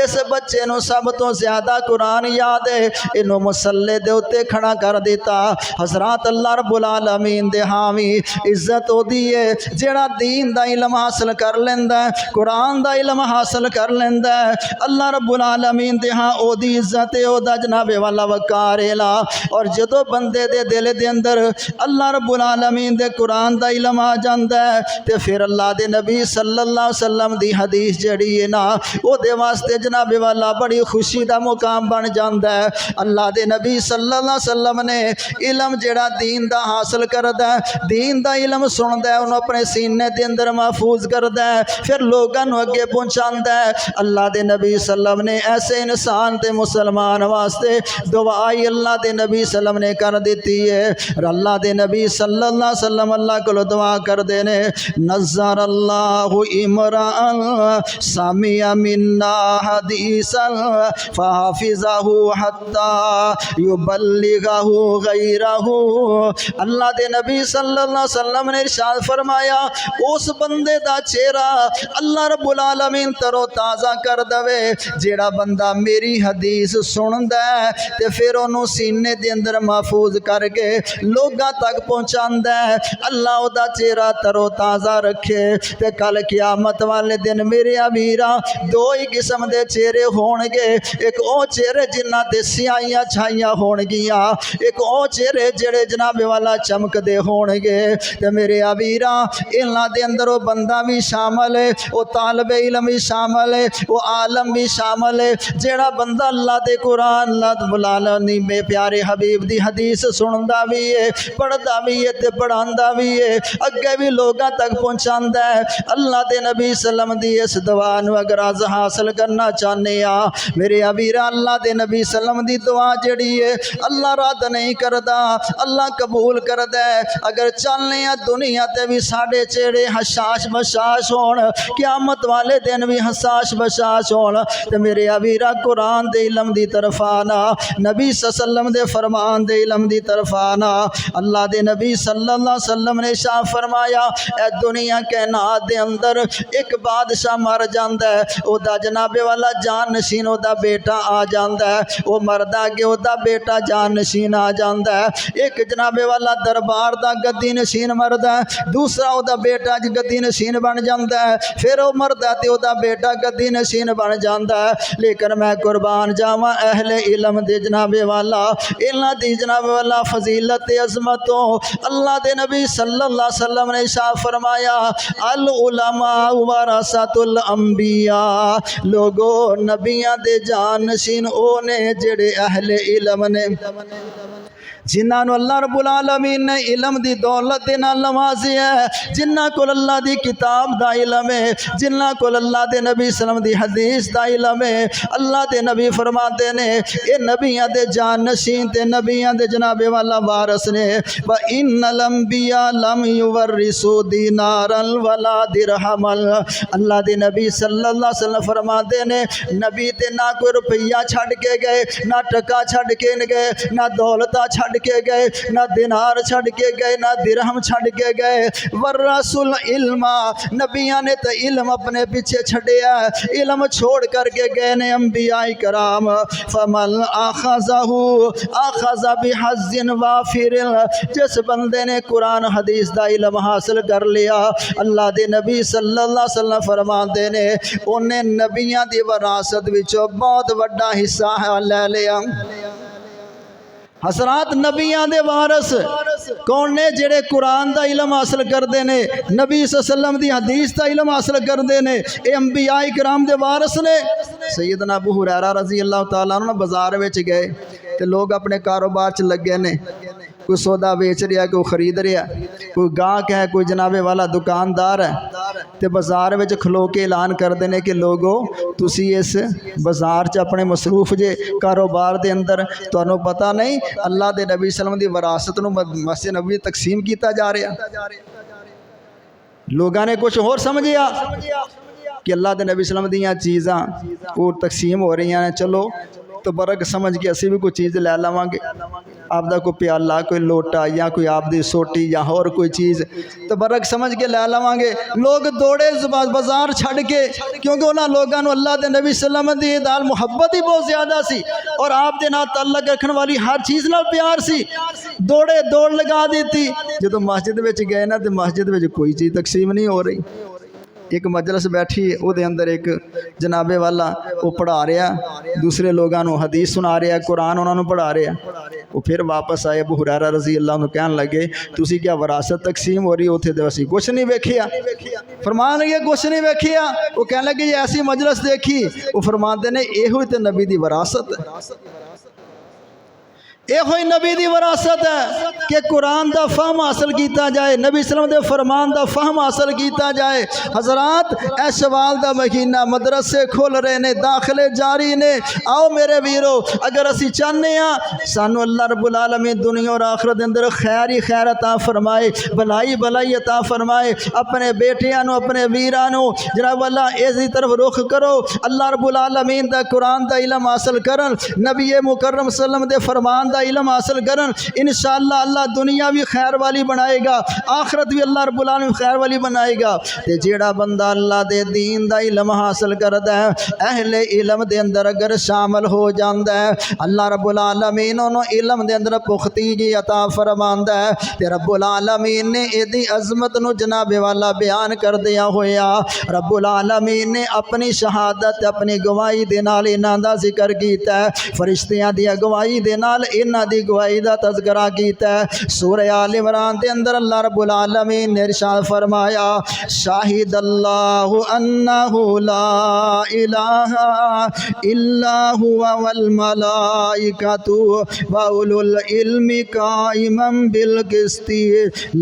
اس بچے نو سب تو زیادہ قرآن یاد ہے، انہوں مسلے دے اتے کھڑا کر دیتا۔ حضرات اللہ رب العالمین دے حامی عزت ہو دیئے جیڑا دین دا علم حاصل کر لیندہ ہے، قرآن دا علم حاصل کر لیندہ ہے، اللہ رب العالمین دے ہاں او دی عزت ہے، او دا جناب والا وقار لا۔ اور جدو بندے دے دل دے اندر اللہ رب العالمین دے قرآن دا علم آ جاندہ ہے تے پھر اللہ دے نبی صلی اللہ علیہ وسلم دی حدیث جڑی ہے نا او دے واسطے جناب والا بڑی خوشی دا مقام بن جاندہ ہے۔ اللہ دے نبی صلی اللہ علیہ وسلم نے علم جڑا دین دا حاصل کردہ ہے، دین دا علم سندہ ہے، انہوں اپنے سینے دے اندر محفوظ کردہ ہے، پھر لوگاں نو اگے پہنچاندہ ہے۔ اللہ دے نبی صلی اللہ علیہ وسلم نے ایسے انسان تے مسلمان واسطے دعائی اللہ دے نبی صلی اللہ علیہ وسلم نے کر دیتی ہے۔ اللہ دے نبی صلی اللہ علیہ وسلم اللہ کو دعا کر دینے نظر اللہ امران سامی منا حدیثا فحافظہ حتی یبلغہ غیرہ۔ اللہ دے نبی صلی اللہ علیہ وسلم نے ارشاد فرمایا اس بندے دا چہرہ اللہ رب العالمین ترو تازہ کر دوے جیڑا بندہ میری حدیث سندہ ہے تے پھر انہوں سینے دے اندر محفوظ کر کے لوگاں تک پہنچاندہ ہے، اللہ او دا چہرہ ترو تازہ رکھے تے کل قیامت والے دن میرے امیرہ دو ہی قسم دے چہرے ہون گے، ایک او چہرے جنہ تے سیاہیاں چھائیاں ہون گیا، ایک او چہرے جڑے جناب والا چمک دے ہون گے تے میرے امیرہ انہاں دے اندر وہ بندہ بھی شامل ہے، وہ طالب علم بھی شامل ہے، وہ عالم بھی شامل ہے، جیڑا بندہ اللہ دے قرآن اللہ بلالانی میں پیارے حبیب دی حدیث سنندہ بھی ہے، پڑھدا بھی ہے تے پڑھاندہ بھی ہے، اگے بھی لوگاں تک پہنچاندہ ہے۔ اللہ دے نبی صلی اللہ علیہ وسلم دی اس دعا نو اگر آز حاصل کرنا چاہنے ہاں میرے ابیرہ اللہ دے نبی صلی اللہ علیہ وسلم دی دعا جڑی ہے اللہ رد نہیں کردہ، اللہ قبول کردہ ہے۔ اگر چلنے ہیں دنیا تے بھی ساڑھے چہرے حساس بشاش ہون، قیامت والے دن بھی حساس بشاش ہون، تے میرے ابیرہ قرآن دے علم دی طرف آنا، نبی صلی اللہ علیہ وسلم دے فرمان دے علم دی طرف آنا۔ اللہ دے نبی صلی اللہ علیہ وسلم نے شاہ فرمایا اے دنیا کائنات دے اندر ایک بادشاہ مر جاندہ ہے، او دا جناب والا جان نشین او دا بیٹا آ جاندہ ہے، او مردہ کے او دا بیٹا جان نشین آ جاندہ ہے، ایک جناب والا دربار دا گدی نشین مردہ ہے، دوسرا او دا بیٹا گدی نشین بن جاندہ ہے، پھر او مردہ تے او دا بیٹا گدی نشین بن جاندہ ہے۔ لیکن میں قربان جاواں اہل علم دے جناب والا انہاں دی جناب والا فضیلت عظمتوں اللہ دے نبی صلی اللہ علیہ وسلم نے شاہ فرمایا العلماء ورثۃ الانبیاء، لوگو نبیاں دے جان نشین او نے جڑے اہل علم نے، جنہاں نو اللہ رب العالمین نے علم دی دولت دے نال نوازیا ہے، جنہاں کول اللہ دی کتاب دا علم ہے، جنہاں کول اللہ دے نبی صلی اللہ علیہ وسلم دی حدیث دا علم ہے۔ اللہ دے نبی فرماتے نے اے نبیاں دے جان نشین تے نبیاں دے جناب والا وارث نے، وَإِنَّ الْأَنْبِيَاءَ لَمْ يُوَرِّثُوا دِینَارًا وَلَا دِرْہَمًا۔ اللہ دے نبی صلی اللہ علیہ وسلم فرماتے نے نبی تے نہ کوئی روپیہ چھڑ کے گئے، نہ ٹکا چھڑ کے گئے، نہ دولتہ چھڑ کے گئے، نہ دینار چھڑ کے گئے، نہ درہم چھڑ کے گئے۔ ورثوا العلم، نبیاں نے تو علم اپنے پیچھے چھڑیا، علم چھوڑ کر کے گئے نے انبیاء کرام۔ فمن اخذہ اخذ بحظ وافر، جس بندے نے قرآن حدیث دا علم حاصل کر لیا اللہ دے نبی صلی اللہ علیہ وسلم فرماتے نے انہیں نبیاں دی وراثت وچوں بہت بڑا حصہ لے لیا۔ حضرات نبیاں دے وارث کون نے جڑے قرآن دا علم حاصل کردے نے، نبی صلی اللہ علیہ وسلم دی حدیث دا علم حاصل کردے نے، اے انبیاء کرام دے وارث نے۔ سیدنا ابو ہریرہ رضی اللہ تعالیٰ عنہ بازار وچ گئے تے لوگ اپنے کاروبار چ لگے نے، کوئی سودا بیچ رہا ہے، کوئی خرید رہا ہے، کوئی گاہک ہے، کوئی جناب والا دکاندار ہے تے بازار وچ کھلو کے اعلان کردے نے کہ لوگو تسی اس بازار چ اپنے مصروف جے کاروبار دے اندر، تانوں پتہ نہیں اللہ دے نبی صلی اللہ علیہ وسلم دی وراثت نو مسجد نبوی تقسیم کیتا جا رہا۔ لوگاں نے کچھ اور سمجھیا کہ اللہ دے نبی صلی اللہ علیہ وسلم دیاں چیزاں وہ تقسیم ہو رہی ہیں، چلو تبرک سمجھ کے اسی بھی کوئی چیز لے لواں گے، آپ دا کوئی پیالہ، کوئی لوٹا یا کوئی آپ دی سوٹی یا اور کوئی چیز تبرک سمجھ کے لے لواں گے۔ لوگ دوڑے بازار چھڑ کے، کیونکہ انہاں لوگاں نو اللہ دے نبی صلی اللہ علیہ وسلم دی نال محبت ہی بہت زیادہ سی اور آپ دے نال تعلق رکھن والی ہر چیز نال پیار سی، دوڑے دوڑ لگا دیتی۔ جدوں مسجد وچ گئے نا تے مسجد وچ کوئی چیز تقسیم نہیں ہو رہی۔ ایک مجلس بیٹھی او دے اندر ایک جناب والا وہ پڑھا رہا، دوسرے لوگاں نو حدیث سنا رہا، قرآن انہاں نو پڑھا رہا۔ وہ پھر واپس آئے، ابو ہریرہ رضی اللہ عنہ کہنے لگے تسی کیا وراثت تقسیم ہو رہی اوتھے تے اسی کچھ نہیں ویکھیا؟ فرمان لگے کچھ نہیں ویکھیا۔ وہ کہنے لگے یہ ایسی مجلس دیکھی، وہ فرماندے نے ایہو ہی تے نبی دی وراثت ہے، یہ ہوئی نبی دی وراثت ہے کہ قرآن دا فہم حاصل کیتا جائے، نبی صلی اللہ علیہ وسلم دے فرمان دا فہم حاصل کیتا جائے۔ حضرات اے شوال دا مہینہ، مدرسے کھل رہے نے، داخلے جاری نے، آؤ میرے ویرو اگر اسی چاہنے ہاں سانو اللہ رب العالمین دنیا اور آخرت دے اندر خیر ہی خیر عطا فرمائے، بھلائی بھلائی عطا فرمائے، اپنے بیٹیاں نو اپنے ویراں نو جناب اللہ اس دی طرف رخ کرو، اللہ رب العالمین دا قرآن دا علم حاصل کرن، نبی مکرم صلی اللہ علیہ وسلم دے فرمان دا علم حاصل کرن، انشاءاللہ اللہ دنیا بھی خیر والی بنائے گا، آخرت بھی اللہ رب العالمین خیر والی بنائے گا۔ تے جیڑا بندہ اللہ دے دین دا علم حاصل کردا ہے، اہل علم دے اندر اگر شامل ہو جاندا ہے، اللہ رب العالمین انہوں علم دے اندر پختگی عطا فرماندا ہے، تے رب العالمین نے ایدی عظمت نو جناب والا بیان کر دیا ہویا، رب العالمین نے اپنی شہادت اپنی گواہی دے نال انہاں دا ذکر کیتا ہے، فرشتیاں دی گواہی دے نال انہاں دی گواہی دا تذکرہ کیتا ہے۔ سورہ آل عمران دے اندر اللہ رب العالمین نے ارشاد فرمایا شاہد اللہ انہ لا الہ الا ہوا والملائکۃ واولو العلم قائما بالقسط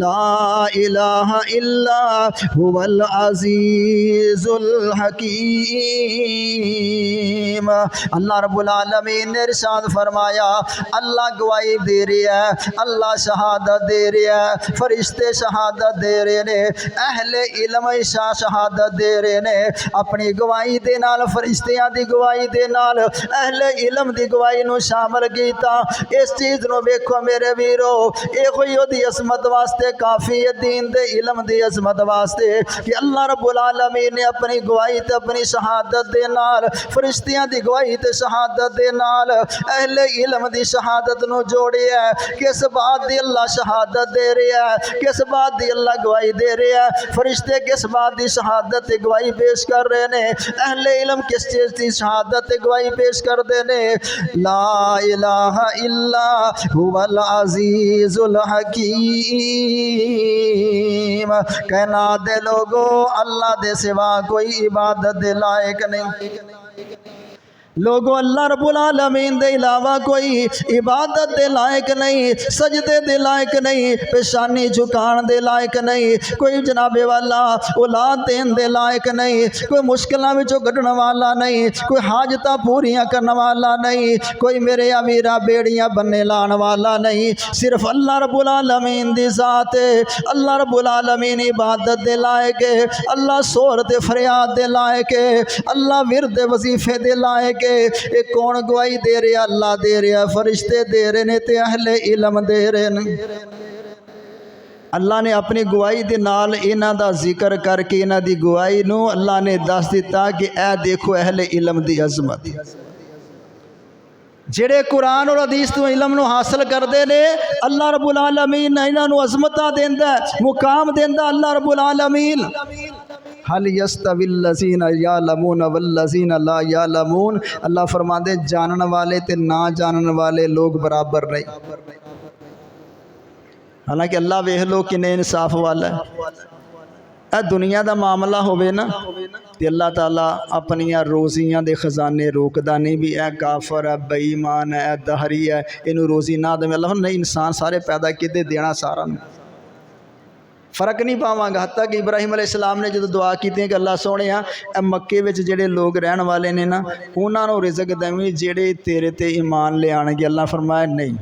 لا الہ الا ہوا العزیز الحکیم۔ اللہ رب العالمین نے ارشاد فرمایا اللہ گواہی دے رہا ہے، اللہ شہادت دے رہا ہے، فرشتے شہادت دے رہے نے، اہل علم شہادت دے رہے نے، اپنی گواہی دے نال فرشتیاں دی گواہی دے نال اہل علم دی گواہی نو شامل کیتا۔ اس چیز نو ویکھو میرے ویرو، اے کوئی دی عظمت واسطے کافی ہے، دین دے علم دی عظمت واسطے کہ اللہ رب العالمین نے اپنی گواہی تے اپنی شہادت دے نال، فرشتیاں دی گواہی تے شہادت دے نال اہل علم دی شہادت نو جوڑے ہے۔ کس بات دی اللہ شہادت دے رہا ہے، کس بات دی اللہ گواہی دے رہا ہے، فرشتے کس بات دی شہادت تے گواہی پیش کر رہے نے، اہل علم کس چیز دی شہادت تے گواہی پیش کر دے نے، لا الہ الا هو العزیز الحکیم۔ کائنات دے لوگو اللہ دے سوا کوئی عبادت دے لائق نہیں، لوگو اللہ رب العالمین دے علاوہ کوئی عبادت دے لائق نہیں، سجدے دے لائق نہیں، پیشانی جھکان دے لائق نہیں، کوئی جناب والا اولاد دین دے لائق نہیں، کوئی مشکلاں وچوں کڈن والا نہیں، کوئی حاجتاں پوریاں کرن والا نہیں، کوئی میرے امیرا بیڑیاں بننے لان والا نہیں، صرف اللہ رب العالمین دی ذات ہے۔ اللہ رب العالمین عبادت دے لائق ہے، اللہ سور تے فریاد دے لائق ہے، اللہ ورد وظیفے دے لائق ہے۔ ایک کون گواہی دے رہا؟ اللہ دے رہا، فرشتے دے رہے نے تے اہل علم دے رہے نے۔ اللہ نے اپنی گواہی دے نال انہاں دا ذکر کر کے انہاں دی گواہی نو اللہ نے دس دیتا کہ اے دیکھو اہل علم دی عظمت، جڑے قرآن اور حدیث تو علم نو حاصل کردے نے، اللہ رب العالمین انہاں نو عظمتاں دیندا ہے، مقام دیندا اللہ رب العالمین۔ حل یستوی الذین یعلمون والذین لا یعلمون، اللہ فرماندے جانن والے تے نہ جانن والے لوگ برابر نہیں۔ حالانکہ اللہ ویکھ لو کنے انصاف والا ہے۔ اے دنیا دا معاملہ ہوئے نا تے اللہ تعالیٰ اپنیاں روزیاں دے خزانے روکدا نہیں بھی اے کافر ہے بے ایمان ہے اے دہری ہے اینو روزی نہ دے، اللہ نہیں، انسان سارے پیدا کیتے دینا سارا نہیں، فرق نہیں پاواں گا۔ حتیٰ کہ ابراہیم علیہ السلام نے جدو دعا کی کہ اللہ سونے اے مکے وچ جڑے لوگ رہن والے نے نا انہاں نوں رزق دیویں جڑے تیرے تے ایمان لے آن گے، اللہ فرمایا نہیں،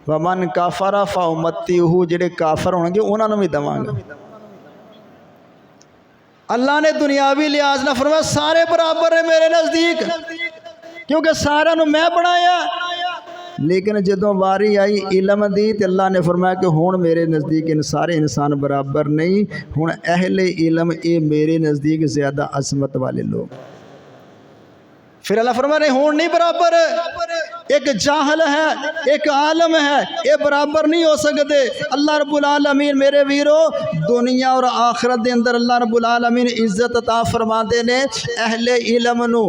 ومن کافر فامتعہ، جڑے کافر ہون گے انہاں نوں بھی دواں گا۔ اللہ نے دنیاوی لحاظ نہ فرمایا سارے برابر ہیں میرے نزدیک، کیونکہ سارا نو میں بنایا، لیکن جدوں واری آئی علم دی تے اللہ نے فرمایا کہ ہون میرے نزدیک ان سارے انسان برابر نہیں، ہون اہل علم اے میرے نزدیک زیادہ عظمت والے لوگ۔ پھر اللہ فرما رہے ہون نہیں برابر، ایک جاہل ہے ایک عالم ہے، یہ برابر نہیں ہو سکتے۔ اللہ رب العالمین میرے ویرو دنیا اور آخرت دے اندر اللہ رب العالمین عزت عطا فرما دے نے اہل علم نو،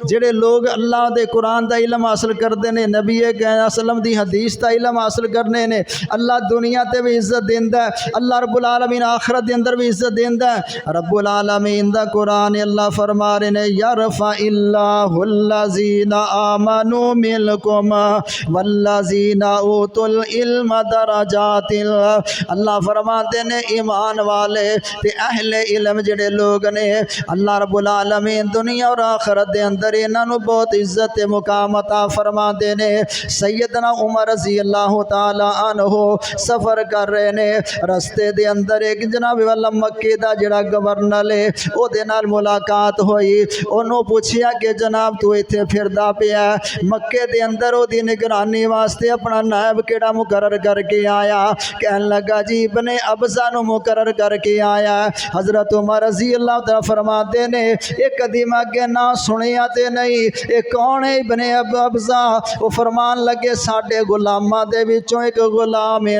جڑے لوگ اللہ دے قرآن دا علم حاصل کردے نے، نبی کریم وسلم دی حدیث دا علم حاصل کرنے نے، اللہ دنیا تے بھی عزت دیندا ہے، اللہ رب العالمین آخرت دے اندر بھی عزت دیندا ہے۔ رب العالمین دا قرآن اللہ فرما رہے نے یرفع اللہ الذین آمنوا منکم والذین اوتوا العلم درجات، اللہ فرماتے نے ایمان والے تے اہل علم جڑے لوگ نے اللہ رب العالمین دنیا اور آخرت دے اندر انہاں نوں بہت عزت تے مقام عطا فرما دے نے۔ سیدنا عمر رضی اللہ تعالی عنہ سفر کر رہے نے، رستے دے اندر ایک جناب والا مکے دا جڑا گورنر ہے او دے نال ملاقات ہوئی، انہوں پوچھیا کہ جناب تو ایتھے پھردا پیا مکے دے اندر او دی نگرانی واسطے اپنا نائب کیڑا مقرر کر کے آیا؟ کہن لگا جی ابن ابزا نو مقرر کر کے آیا۔ حضرت عمر رضی اللہ تعالی فرماتے نے ایک قدیم اگے نہ سنیا تے نہیں، ایک کون ہے ابن ابزا؟ وہ فرمان لگے ساڈے غلاماں دے وچوں ایک غلام ہے۔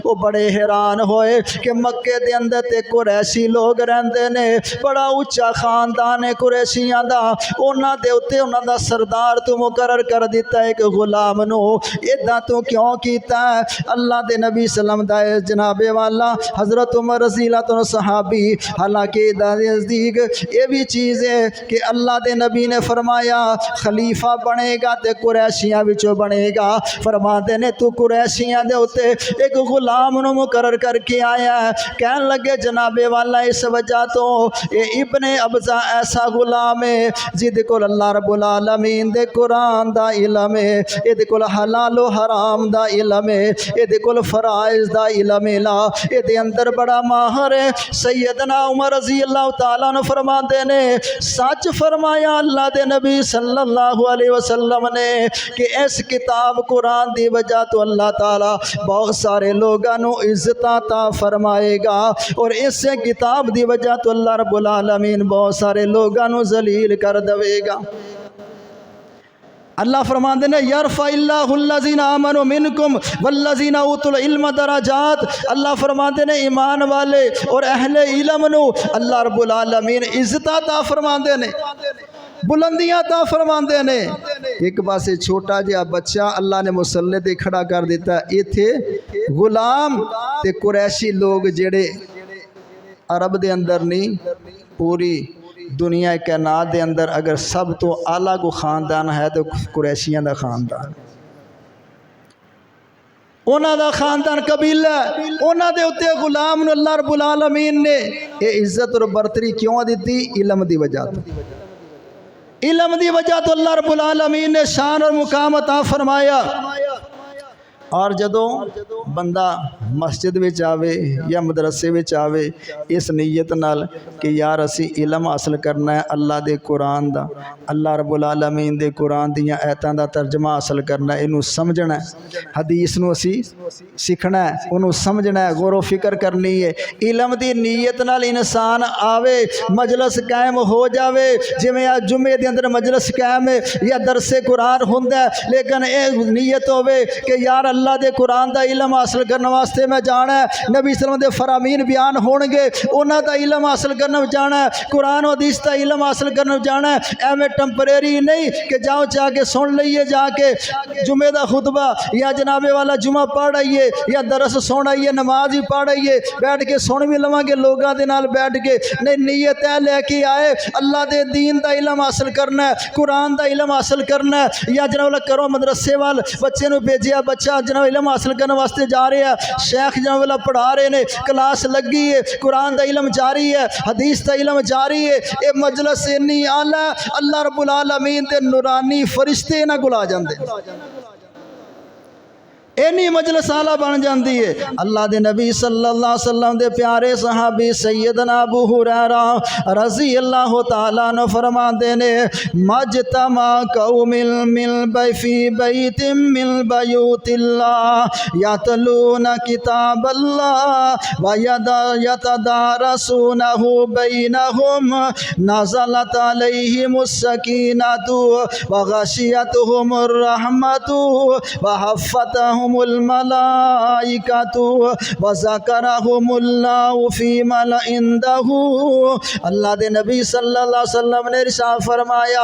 وہ بڑے حیران ہوئے کہ مکے دے اندر تے قریشی لوگ رہندے نے، بڑا اونچا خاندان ہے قریشیاں دا، انہاں دے اوتے انہاں دا سردار تو مقرر کر دیتا ہے کہ غلام نو ایداں تو کیوں کیتا ہے؟ اللہ دے نبی سلام دا جناب والا حضرت عمر رضی اللہ عنہ صحابی، حالانکہ دا نزدیک یہ بھی چیز ہے کہ اللہ دے نبی نے فرمایا خلیفہ بنے گا تے قریشیاں وچوں بنے گا، فرماتے نے تو قریشیاں دے اوتے ایک غلام نو مقرر کر کے آیا ہے۔ کہن لگے جناب والا اس وجہ تو اے ابن ابزا ایسا غلام ہے جد کول اللہ رب العالمین دے قرآن دا علم ہے، یہ کول حلال و حرام دا علم ہے، یہ کول فرائض دا علم ہے، یہ اندر بڑا ماہر ہے۔ سیدنا عمر رضی اللہ تعالیٰ نے فرماتے نے سچ فرمایا اللہ دے نبی صلی اللہ علیہ وسلم نے کہ اس کتاب قرآن دی وجہ تو اللہ تعالیٰ بہت سارے لوگاں نو عزت عطا فرمائے گا، اور اس کتاب دی وجہ تو اللہ رب العالمین بہت سارے لوگاں نو ذلیل کر دے گا۔ اللہ فرماتے ہیں یرفع اللہ الذین آمنوا منکم والذین اوتوا العلم درجات، اللہ فرماتے ہیں ایمان والے اور اہل علم نو اللہ رب العالمین عزت عطا فرماتے ہیں، بلندیاں عطا فرماتے ہیں۔ ایک پاسے چھوٹا جہا بچہ اللہ نے مصلی تے کھڑا کر دیتا، ایتھے غلام تے قریشی لوگ جڑے عرب دے اندر نہیں پوری دنیا کائنات دے اندر اگر سب تو اعلیٰ کو خاندان ہے تو قریشیاں دا خاندان، اونا دا خاندان قبیلہ، اونا دے اتے غلام نو اللہ رب العالمین نے یہ عزت اور برتری کیوں دیتی؟ علم دی وجہ تو، علم دی وجہ تو اللہ رب العالمین نے شان اور مقام عطا فرمایا۔ اور جدوں بندہ مسجد وچ آوے یا مدرسے وچ آوے اس نیت نال کہ یار اسی علم حاصل کرنا ہے اللہ دے قرآن دا، اللہ رب العالمین دے قرآن دیاں آیتاں دا ترجمہ حاصل کرنا ہے، انہوں سمجھنا ہے، حدیث نو اسی سیکھنا ہے، انہوں سمجھنا ہے، غور و فکر کرنی ہے، علم دی نیت نال انسان آوے مجلس قائم ہو جاوے، جویں آج جمعے دے اندر مجلس قائم ہے یا درس قرآن ہوندا ہے، لیکن اے نیت ہوے کہ یار اللہ دے قرآن دا علم حاصل کرنے واسطے میں جانا ہے، نبی صلی اللہ علیہ وسلم دے فرامین بیان ہون گے انہاں دا علم حاصل کرنے جانا ہے، قرآن و حدیث دا علم حاصل کرنے جانا ہے۔ ایویں ٹمپریری نہیں کہ جاؤ جا کے سن لئیے جا کے جمعے دا خطبہ یا جناب والا جمعہ پڑھ آئیے یا درس سن آئیے نماز ہی پڑھ آئیے بیٹھ کے سن بھی لواں گے لوگاں دے نال بیٹھ کے، نہیں نیت ہے لے کے آئے اللہ دے دین دا علم حاصل کرنا ہے، قرآن دا علم حاصل کرنا ہے۔ یا جناب اللہ کرو مدرسے وال بچے نو بھیجیا بچہ جناب علم حاصل کرنے واسطے جا رہے ہیں، شیخ جناب اللہ پڑھا رہے نے، کلاس لگی ہے، قرآن دا علم جاری ہے، حدیث دا علم جاری ہے، اے مجلس انی اعلی اللہ رب العالمین دے نورانی فرشتے نہ گلا جاندے، اینی مجلس آلہ بن جاندی ہے۔ اللہ دے نبی صلی اللہ علیہ وسلم دے پیارے صحابی سیدنا ابو ہریرہ رضی اللہ تعالیٰ عنہ فرماندے نے مجتمع قوم فی بیت من بیوت اللہ یتلون کتاب اللہ ویتدارسونہ بینہم نزلت علیہم السکینۃ وغشیتہم الرحمۃ وحفتہم الملائکۃ وذکرہم اللہ فی من عنده۔ اللہ دے نبی صلی اللہ علیہ وسلم نے ارشاد فرمایا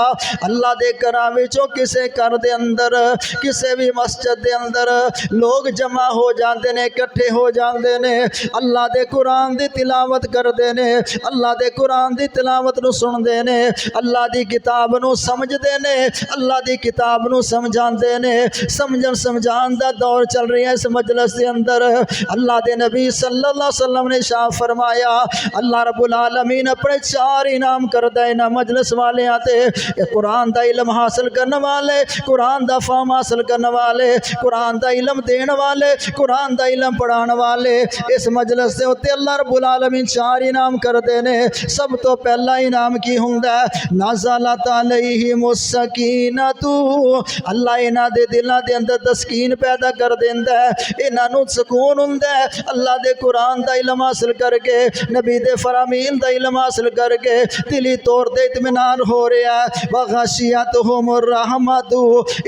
اللہ دے گھراں وچوں کسے گھر دے اندر کسے بھی مسجد دے اندر لوگ جمع ہو جاندے نے اکٹھے ہو جاندے نے اللہ دے قرآن دی تلاوت کردے نے اللہ دے قرآن دی تلاوت نو سندے نے اللہ دی کتاب نو سمجھدے نے اللہ دی کتاب نو سمجھاندے نے سمجھن سمجھان دا دور چل رہی ہے اس مجلس دے اندر۔ اللہ دے نبی صلی اللہ علیہ وسلم نے ارشاد فرمایا اللہ رب العالمین اپنے 4 انعام کردہ انہاں مجلس والے آتے قرآن دا علم حاصل کرنے والے، قرآن دا فہم حاصل کرنے والے، قرآن دا علم دین والے، قرآن دا علم پڑھان والے۔ اس مجلس دے ہوتے اللہ رب العالمین 4 انعام کردے نے۔ سب تو پہلا انعام کی ہوندا ہے نزلت علیہم السکینۃ، اللہ انہاں دے دلاں دے اندر تسکین پیدا کر دیندا ہے، انہاں نو سکون ہوندا ہے اللہ دے قرآن دا علم حاصل کر کے نبی دے فرامین دا علم حاصل کر کے دلی طور تے اطمینان ہو رہا ہے۔ وغشیتہم الرحمۃ،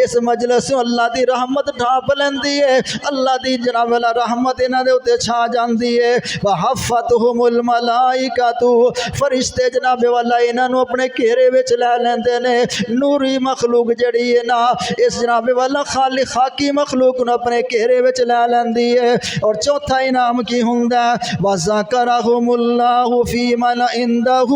اس مجلس اللہ دی رحمت ڈھانپ لیندی ہے، اللہ دی جناب والا رحمت انہاں دے اوتے چھا جاندی ہے۔ وحفتہم الملائکۃ، فرشتے جناب والا انہاں نو اپنے گھیرے وچ لے لیندے نے۔ نوری مخلوق جڑی ہے نا اس جناب والا خالق خاکی مخلوق نو اپنے گھیرے وچ لے لیندی ہے۔ اور چوتھا انعام کی ہوندا ہے وذکرہم اللہ فی من عنده،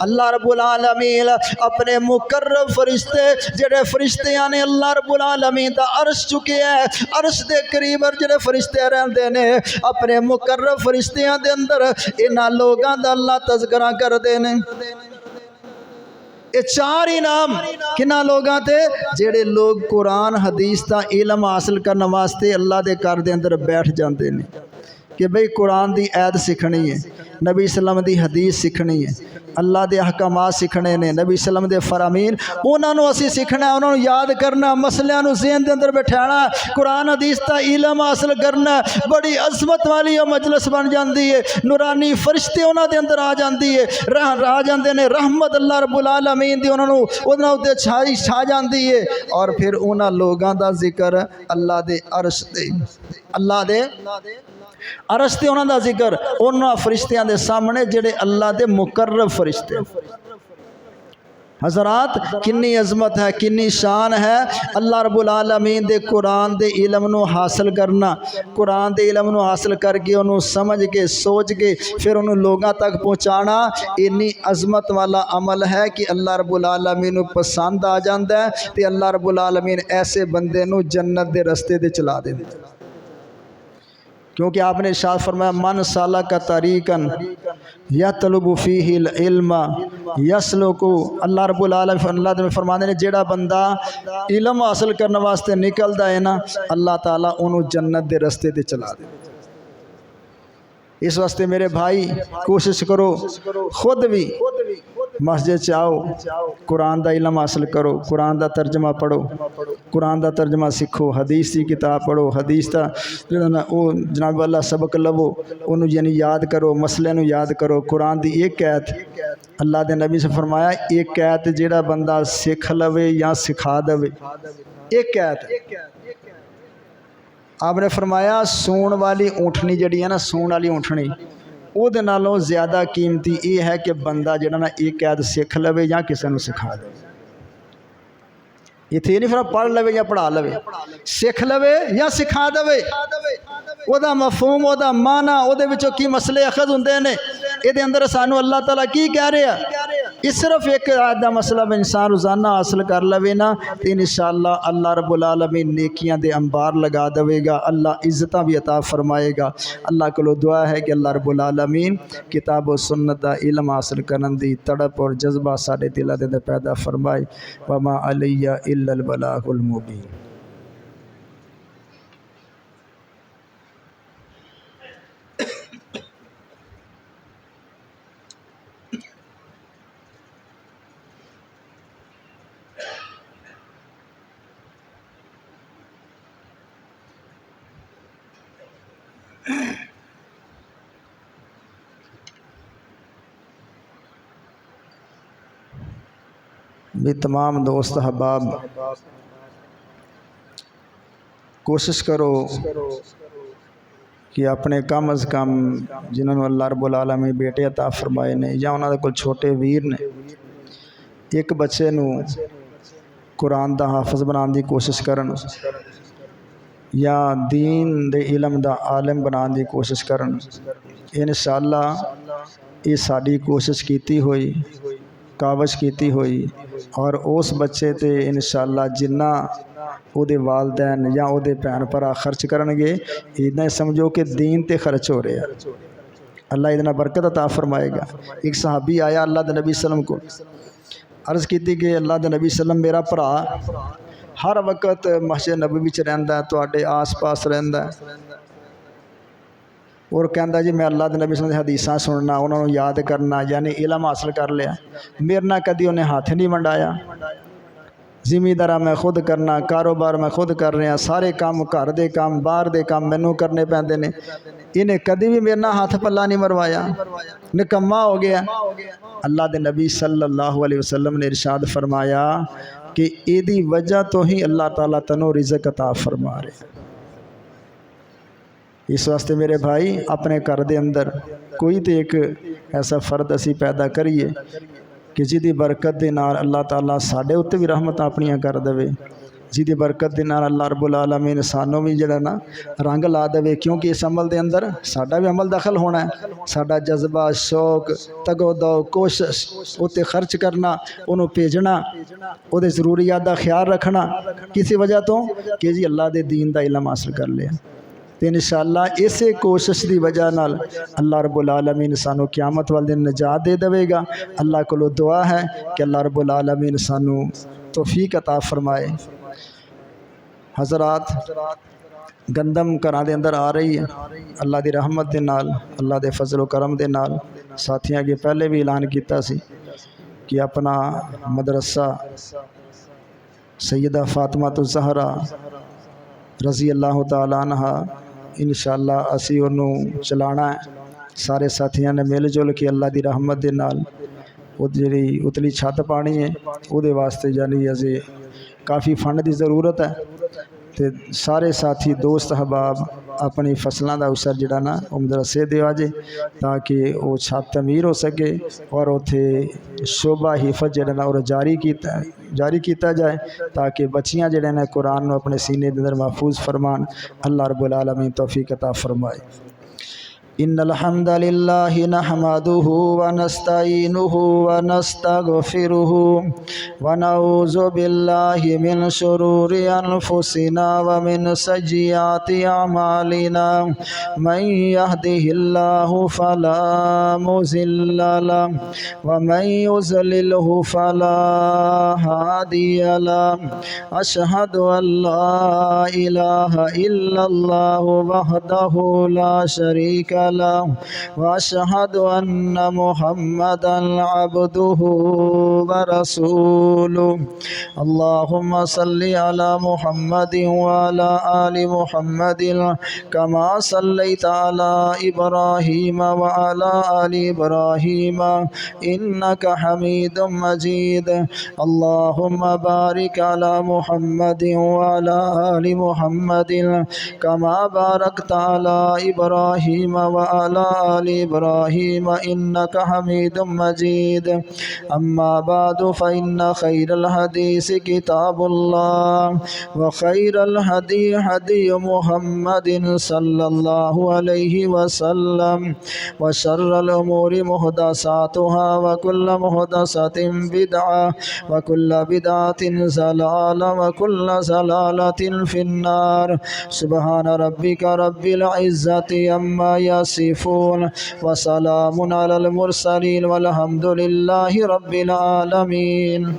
اللہ رب العالمین اپنے مقرب فرشتے جڑے فرشتیاں نے اللہ رب العالمین دا عرش چکے ہے، عرش دے قریب جڑے فرشتے رہندے نے اپنے مقرب فرشتیاں دے اندر انہاں لوگاں دا اللہ تذکرہ کردے نے۔ یہ 4 انعام کنہ لوگاں تے جڑے لوگ قرآن حدیث دا علم حاصل کرنے واسطے اللہ دے گھر دے اندر بیٹھ جاندے نے کہ بھئی قرآن دی عید سکھنی ہے، نبی صلی اللہ علیہ وسلم دی حدیث سکھنی ہے، اللہ دے احکامات سکھنے نے، نبی صلی اللہ علیہ وسلم دے فرامین انہاں نو اسی سکھنا ہے، انہاں نو یاد کرنا، مسئلیاں نو ذہن دے اندر بٹھانا، قرآن حدیث دا علم حاصل کرنا۔ بڑی عظمت والی مجلس بن جاندی ہے، نورانی فرشتے انہاں دے اندر آ جاندی ہے، آ جاندے نے، رحمت اللہ رب العالمین دی انہاں تے چھا جاندی ہے۔ اور پھر انہاں لوگاں دا ذکر اللہ دے عرش تے اللہ دے عرش تے انہاں دا ذکر انہاں فرشتیاں دے سامنے جڑے اللہ دے مقرب فرشتے۔ حضرات کنی عظمت ہے، کنی شان ہے اللہ رب العالمین دے قرآن دے علم نو حاصل کرنا، قرآن دے علم نو حاصل کر کے انہوں سمجھ کے سوچ کے پھر انہوں لوگاں تک پہنچانا انی عظمت والا عمل ہے کہ اللہ رب العالمین نو پسند آ جاندہ ہے تے اللہ رب العالمین ایسے بندے نو جنت دے رستے دے چلا دے۔ کیونکہ آپ نے ارشاد فرمایا من سالک طریقاً یطلب فیہ العلم یسلک، اللہ رب العالمین اللہ نے فرمانے نے جیڑا بندہ علم حاصل کرنے واسطے نکلدا ہے نا اللہ تعالیٰ انہوں جنت دے رستے دے چلا دے۔ اس واسطے میرے بھائی کوشش کرو خود بھی مسجد چاہو قرآن دا علم حاصل کرو، قرآن دا ترجمہ پڑھو، قرآن دا ترجمہ سکھو، حدیث دی کتاب پڑھو، حدیث دا جناب اللہ سبق لو انہوں یعنی یاد کرو، مسئلے نو یاد کرو۔ قرآن دی ایک آیت اللہ دے نبی سے فرمایا ایک آیت جیڑا بندہ سکھ لوے یا سکھا دے، ایک آیت آپ نے فرمایا سون والی اونٹنی جڑی ہے نا، سون والی اونٹنی وہ نالوں زیادہ قیمتی یہ ہے کہ بندہ جڑا نا ایک عید سکھ لوے یا کسی کو سکھا دے. اتنے یہ نہیں فرق پڑھ لوے یا پڑھا لوے، سکھ لوے یا سکھا دے. وہ مفہوم، وہ معنی، وہ کی مسئلے اخذ ہوندے نے، یہ اندر سانو اللہ تعالیٰ کی کہہ رہا ہے. اس صرف ایک آیت دا مسئلہ میں انسان روزانہ حاصل کر لوے نا تو انشاءاللہ اللہ رب العالمین نیکیاں دے انبار لگا دے گا، اللہ عزتاں بھی عطا فرمائے گا. اللہ کو دعا ہے کہ اللہ رب العالمین کتاب و سنت دا علم حاصل کرن دی تڑپ اور جذبہ سارے دلوں دے اندر پیدا فرمائے. وما علی الا البلاغ المبین. بھی تمام دوست احباب کوشش کرو کہ اپنے کم از کم جنہوں نے اللہ رب العالمین بیٹے عطا فرمائے نے یا انہوں نے کوئی چھوٹے ویر نے، ایک بچے نو قرآن دا حافظ بنان دی کوشش کرن یا دین دے علم دا عالم بنان دی کوشش کرن. انشاءاللہ یہ ساری کوشش کیتی ہوئی، کاوش کیتی ہوئی، اور اس بچے تے انشاءاللہ جنہ او دے والدین یا او دے بھین بھرا خرچ کرنگے اتنا سمجھو کہ دین تے خرچ ہو رہے ہیں. اللہ اتنا برکت عطا فرمائے گا. ایک صحابی آیا اللہ دے نبی صلی اللہ علیہ وسلم کو، عرض کیتی کہ اللہ دے نبی صلی اللہ علیہ وسلم میرا بھرا ہر وقت مسجد نبوی وچ رہندا ہے، تواڈے آس پاس رہندا ہے، اور کہندا جی میں اللہ دے نبی صلی اللہ علیہ وسلم دی حدیثاں سننا، انہوں نے یاد کرنا، یعنی علم حاصل کر لیا. میرے نہ کدی انہیں ہاتھ نہیں منڈایا. زمیندارہ میں خود کرنا، کاروبار میں خود کر رہا، سارے کام گھر دے کام باہر دے کام مینوں کرنے پیندے نے. انہیں کدی بھی میرے نہ ہاتھ پلہ نہیں مروایا، نکما ہو گیا. اللہ دے نبی صلی اللہ علیہ وسلم نے ارشاد فرمایا کہ ایدی وجہ تو ہی اللہ تعالیٰ تنو رزق عطا فرما رہے. اس واسطے میرے بھائی اپنے گھر دے اندر کوئی تے ایک ایسا فرد اسی پیدا کریے کہ جی دی برکت دے نال اللہ تعالیٰ ساڈے اُتے بھی رحمت اپنیاں کر دے، جی دی برکت دے نال اللہ رب العالمین سانوں بھی جڑا نا رنگ لا دے. کیونکہ اس عمل دے اندر ساڈا بھی عمل دخل ہونا ہے، ساڈا جذبہ، شوق، تگو دو، کوشش اُتے خرچ کرنا، انہوں بھیجنا، او دے ضروریات دا خیال رکھنا کسی وجہ تو کہ جی اللہ دے دین دا علم حاصل کر لیا. تو انشاءاللہ اسے کوشش دی وجہ نال اللہ رب العالمین سانو قیامت والے دن نجات دے دے گا. اللہ کو دعا ہے کہ اللہ رب العالمین سانو توفیق عطا فرمائے. حضرات گندم گھراں دے اندر آ رہی ہے اللہ دی رحمت دے نال، اللہ دے فضل و کرم دے نال. ساتھیاں کے پہلے بھی اعلان کیتا سی کہ اپنا مدرسہ سیدہ فاطمہ الزہرا رضی اللہ تعالیٰ عنہ انشاءاللہ اسی انہوں چلانا ہے. سارے ساتھیاں نے مل جل کے اللہ دی رحمت دے نال وہ جڑی اتلی چھت پانی ہے وہ دے واسطے یعنی ازے کافی فنڈ دی ضرورت ہے. تے سارے ساتھی دوست احباب اپنی فصلوں دا اسر جڑا نا وہ مدرسے دے آجے تاکہ وہ چھت تعمیر ہو سکے اور اتھے شعبہ حفظ جڑا نا اور جاری کیتا جائے تاکہ بچیاں جڑے نا قرآن نو اپنے سینے دے اندر محفوظ فرمان. اللہ رب العالمین توفیق عطا فرمائے. ان الحمد للہ نحمده ونستعینه ونستغفره ونعوذ باللہ من شرور انفسنا ومن سیئات اعمالنا من يهده الله فلا مضل له ومن يضلل فلا هادي له. اشهد ان لا الہ الا اللہ وحدہ لا شریک له وأشهد أن محمدا عبده ورسوله اللهم صل على محمد وعلى آل محمد كما صليت على إبراهيم وعلى آل إبراهيم إنك حميد مجيد اللهم بارك على محمد وعلى آل محمد كما باركت على إبراهيم وعلى آل إبراهيم إنك حميد مجيد أما بعد فإن خير الحديث كتاب الله وخير الهدي هدي محمد صلى الله عليه وسلم وشر الأمور محدثاتها وكل محدثة بدعة وكل بدعة ضلالة وكل ضلالة في النار سبحان ربك رب العزة عما يصفون وسلام على المرسلين والحمد لله رب العالمين.